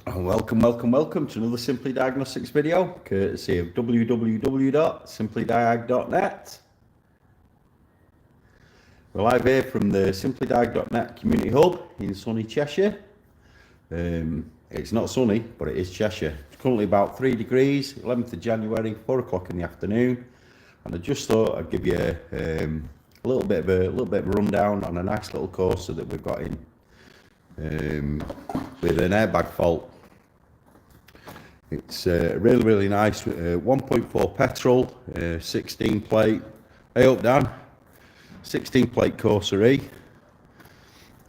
Welcome to another Simply Diagnostics video, courtesy of www.SimplyDiag.net. We're live here from the SimplyDiag.net Community Hub in sunny Cheshire. It's not sunny, but it is Cheshire. It's currently about 3 degrees, 11th of January, 4 o'clock in the afternoon. And I just thought I'd give you a little bit of a rundown on a nice little Corsa that we've got in with an airbag fault. It's really nice. 1.4 petrol, 16 plate. Hey up, Dan. 16 plate Corsa E.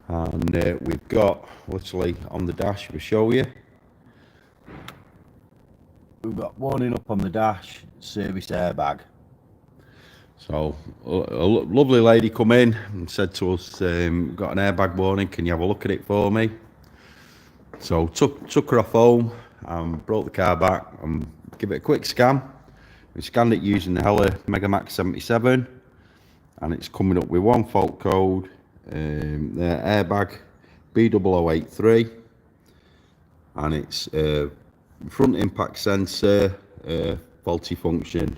And we've got literally on the dash, we'll show you. We've got warning up on the dash, service airbag. So a lovely lady come in and said to us, got an airbag warning, can you have a look at it for me? So took her off home and brought the car back and give it a quick scan. We scanned it using the Hella Megamax 77 and it's coming up with one fault code, the airbag B0083, and it's front impact sensor faulty function.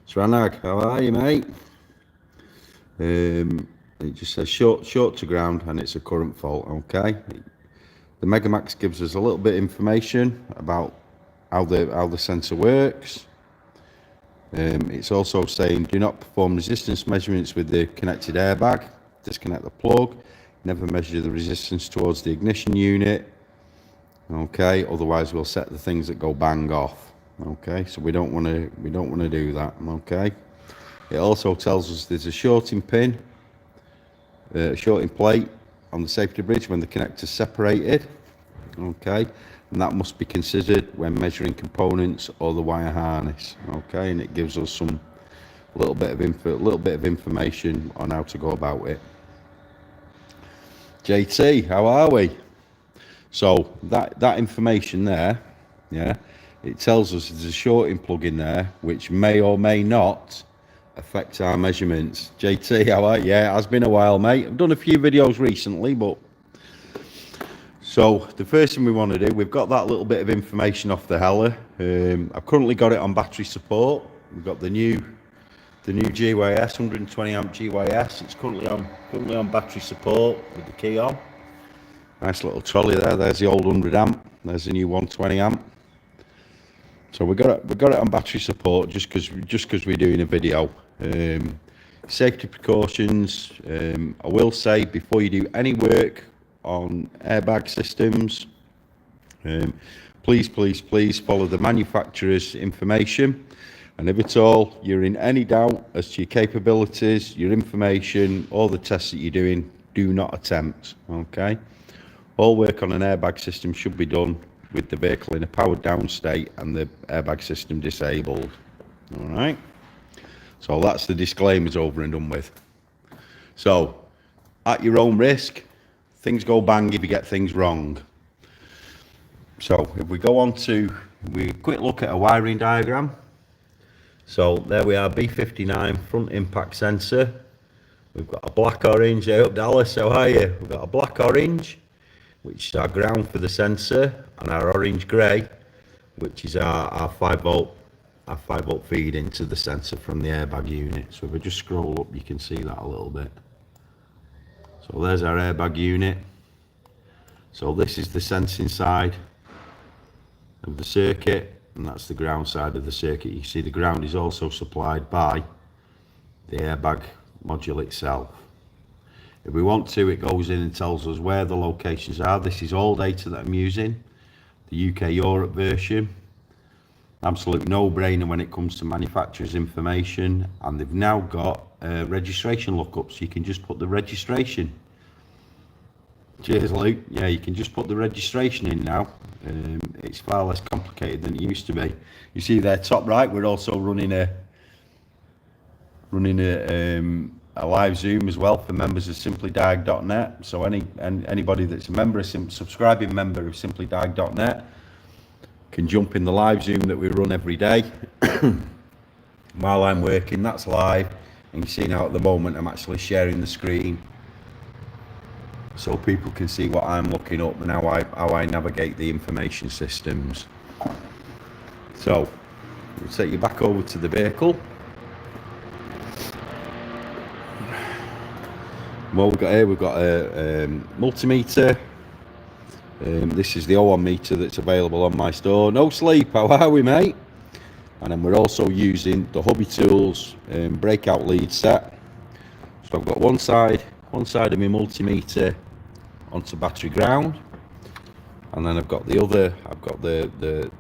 Sranag, how are you, mate? It just says short to ground and it's a current fault. Okay, the Megamax gives us a little bit of information about how the sensor works. It's also saying do not perform resistance measurements with the connected airbag, disconnect the plug, never measure the resistance towards the ignition unit. Okay, otherwise we'll set the things that go bang off. Okay, so we don't want to do that. Okay, it also tells us there's a shorting pin, shorting plate on the safety bridge when the connector's separated. Okay, and that must be considered when measuring components or the wire harness. Okay, and it gives us some little bit of information on how to go about it. JT, how are we? So that information there, yeah, it tells us there's a shorting plug in there which may or may not affect our measurements. JT, how are you? Yeah, it has been a while, mate. I've done a few videos recently, but so the first thing we want to do, we've got that little bit of information off the Hella. I've currently got it on battery support. We've got the new GYS, 120 amp GYS. It's currently on battery support with the key on. Nice little trolley there. There's the old 100 amp. There's the new 120 amp. So we got it on battery support just because we're doing a video. Safety precautions. I will say before you do any work on airbag systems, please follow the manufacturer's information. And if at all you're in any doubt as to your capabilities, your information, or the tests that you're doing, do not attempt. Okay. All work on an airbag system should be done with the vehicle in a powered down state and the airbag system disabled. All right. So that's the disclaimers over and done with. So at your own risk, things go bang if you get things wrong. So if we go on to a quick look at a wiring diagram. So there we are, B59 front impact sensor. We've got a black orange. Hey up, Dallas, how are you? We've got a black orange, which is our ground for the sensor, and our orange grey, which is our 5 volt feed into the sensor from the airbag unit. So if we just scroll up, you can see that a little bit. So there's our airbag unit. So this is the sensing side of the circuit, and that's the ground side of the circuit. You see the ground is also supplied by the airbag module itself. If we want to, it goes in and tells us where the locations are. This is all data that I'm using, the UK Europe version. Absolute no-brainer when it comes to manufacturer's information, and they've now got registration lookup, so you can just put the registration. Cheers, Luke. Yeah, you can just put the registration in now. It's far less complicated than it used to be. You see there top right, we're also running a live Zoom as well for members of SimplyDiag.net. So anybody that's a member, subscribing member of SimplyDiag.net can jump in the live Zoom that we run every day. While I'm working, that's live. And you see now at the moment I'm actually sharing the screen so people can see what I'm looking up and how I navigate the information systems. So we'll take you back over to the vehicle. What we've got here, we've got a multimeter. This is the O1 meter that's available on my store. No sleep, how are we, mate? And then we're also using the Hobby Tools breakout lead set. So I've got one side of my multimeter onto battery ground, and then I've got the other. I've got the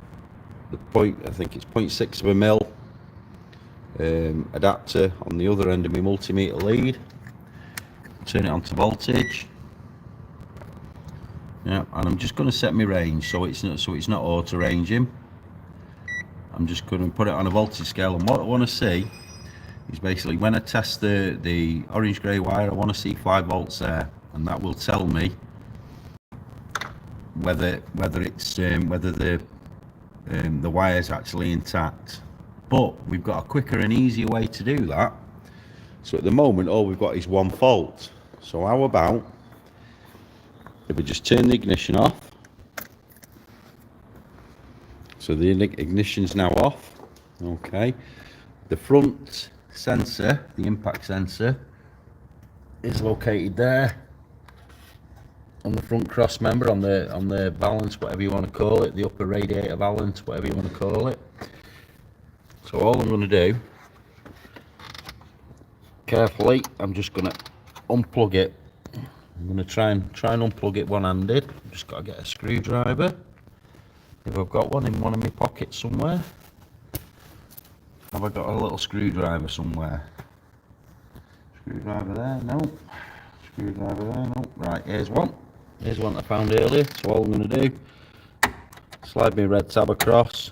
point. I think it's 0.6 of a mil adapter on the other end of my multimeter lead. Turn it on to voltage. Yeah, and I'm just going to set my range so it's not auto ranging. I'm just going to put it on a voltage scale, and what I want to see is basically when I test the orange grey wire, I want to see 5 volts there, and that will tell me whether the wire is actually intact. But we've got a quicker and easier way to do that. So at the moment all we've got is one fault. So how about if we just turn the ignition off? So the ignition's now off. Okay. The front sensor, the impact sensor, is located there on the front cross member, on the valance, whatever you want to call it, the upper radiator valance, whatever you want to call it. So all I'm going to do, carefully, I'm just going to unplug it. I'm going to try and unplug it one-handed. I've just got to get a screwdriver. If I've got one in one of my pockets somewhere. Have I got a little screwdriver somewhere? Screwdriver there? No. Screwdriver there? No. Right, here's one. Here's one I found earlier. So all I'm going to do, slide my red tab across.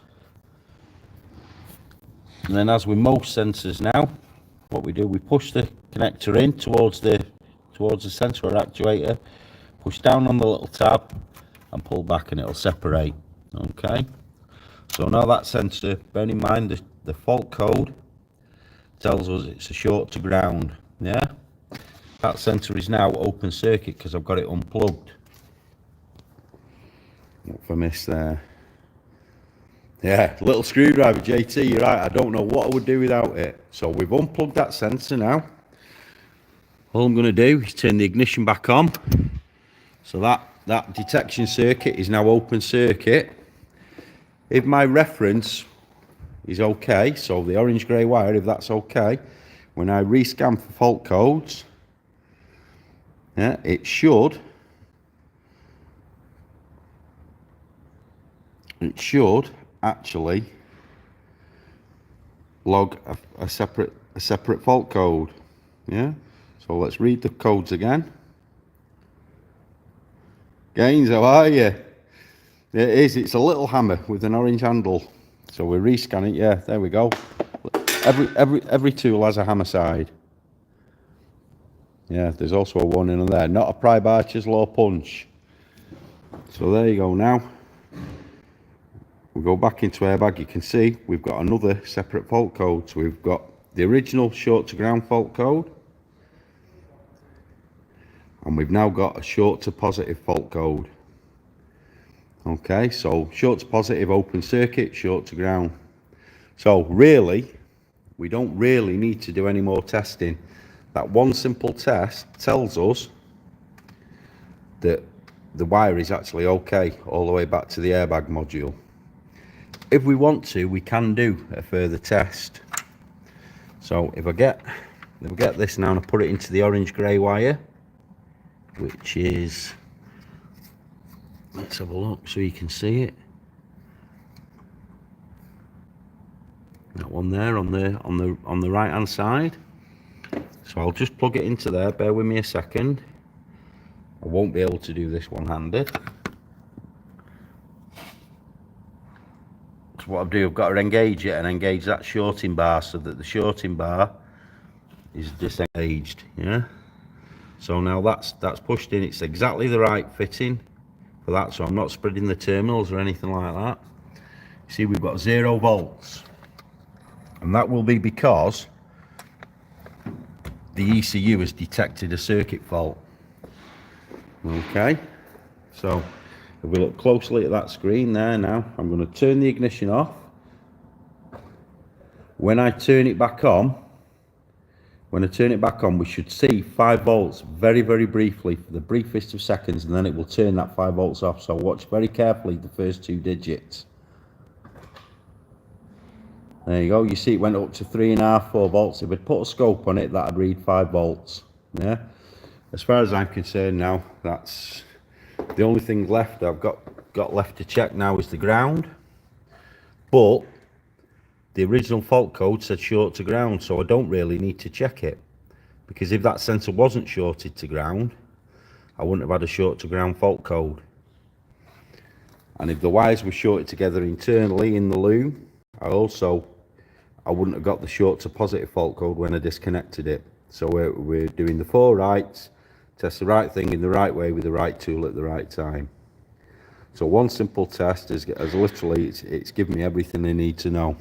And then, as with most sensors now, what we do, we push the connector in towards the sensor or actuator, push down on the little tab and pull back, and it'll separate. Okay, so now that sensor, bear in mind the fault code tells us it's a short to ground. Yeah, that sensor is now open circuit because I've got it unplugged. What have I missed there? Yeah, little screwdriver, JT, you're right, I don't know what I would do without it. So we've unplugged that sensor now. All I'm going to do is turn the ignition back on. So that detection circuit is now open circuit. If my reference is okay, so the orange grey wire, if that's okay, when I rescan for fault codes, yeah, it should actually log a separate fault code. Yeah, so let's read the codes again. Gaines, how are you? It is, it's a little hammer with an orange handle. So we rescan it, yeah, there we go. Every tool has a hammer side. Yeah, there's also a one in there, not a pry bar chisel or punch. So there you go now. We go back into Airbag, you can see we've got another separate fault code. So we've got the original short to ground fault code, and we've now got a short to positive fault code. Okay, so short to positive, open circuit, short to ground. So really, we don't really need to do any more testing. That one simple test tells us that the wire is actually okay all the way back to the airbag module. If we want to, we can do a further test. So if I get this now and I put it into the orange grey wire, which is, let's have a look so you can see it. That one there on the right hand side. So I'll just plug it into there, bear with me a second. I won't be able to do this one-handed. So what I'll do, I've got to engage it and engage that shorting bar so that the shorting bar is disengaged. Yeah. So now that's pushed in. It's exactly the right fitting for that, so I'm not spreading the terminals or anything like that. You see, we've got 0 volts, and that will be because the ECU has detected a circuit fault. Okay, so if we look closely at that screen there now, I'm going to turn the ignition off. When I turn it back on, we should see 5 volts very, very briefly for the briefest of seconds, and then it will turn that 5 volts off. So watch very carefully the first 2 digits. There you go. You see it went up to 3.5, 4 volts. If we'd put a scope on it, that'd read 5 volts. Yeah. As far as I'm concerned now, that's the only thing left I've got left to check now is the ground. But the original fault code said short to ground, so I don't really need to check it, because if that sensor wasn't shorted to ground, I wouldn't have had a short to ground fault code. And if the wires were shorted together internally in the loom, I wouldn't have got the short to positive fault code when I disconnected it. So we're doing the 4 rights, test the right thing in the right way with the right tool at the right time. So one simple test is literally, it's given me everything I need to know.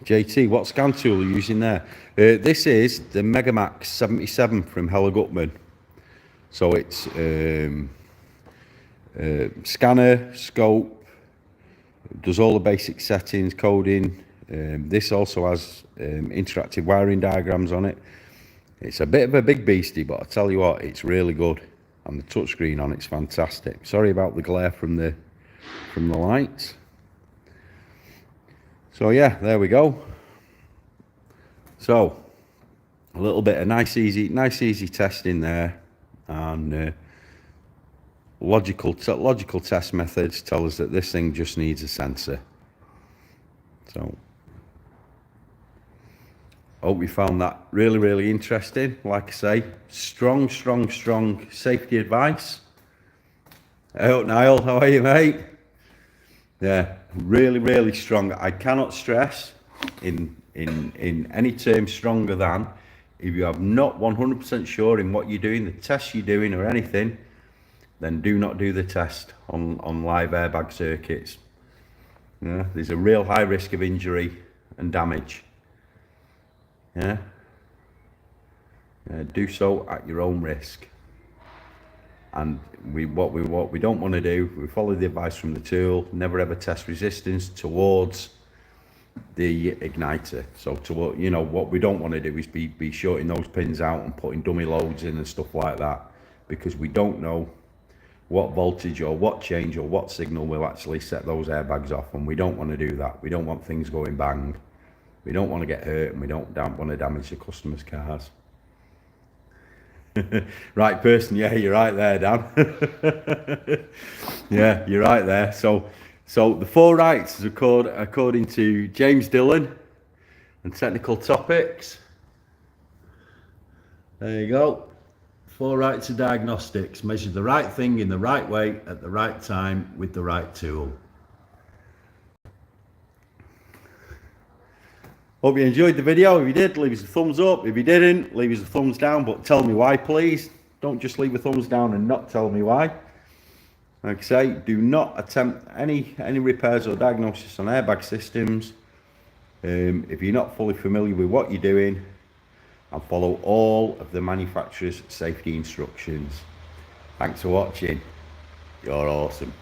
JT, what scan tool are you using there? This is the Megamax 77 from Hella Gutman. So it's scanner, scope, does all the basic settings, coding. This also has interactive wiring diagrams on it. It's a bit of a big beastie, but I tell you what, it's really good. And the touchscreen on it's fantastic. Sorry about the glare from the lights. So yeah, there we go. So a little bit of nice easy testing there, and logical test methods tell us that this thing just needs a sensor. So hope you found that really interesting. Like I say, strong safety advice. Hey, Niall, how are you, mate? Yeah, really strong. I cannot stress in any term stronger than, if you are not 100% sure in what you're doing, the tests you're doing or anything, then do not do the test on live airbag circuits. Yeah, there's a real high risk of injury and damage. Yeah, do so at your own risk. And what we don't want to do, we follow the advice from the tool, never ever test resistance towards the igniter. So what we don't want to do is be shorting those pins out and putting dummy loads in and stuff like that, because we don't know what voltage or what change or what signal will actually set those airbags off, and we don't want to do that. We don't want things going bang. We don't want to get hurt, and we don't want to damage the customers' cars. Right person, yeah, you're right there, Dan. Yeah, you're right there. So the 4 rights is according to James Dillon and Technical Topics. There you go. 4 rights of Diagnostics. Measure the right thing in the right way at the right time with the right tool. Hope you enjoyed the video. If you did, leave us a thumbs up. If you didn't, leave us a thumbs down, but tell me why, please. Don't just leave a thumbs down and not tell me why. Like I say, do not attempt any repairs or diagnosis on airbag systems if you're not fully familiar with what you're doing, and follow all of the manufacturer's safety instructions. Thanks for watching. You're awesome.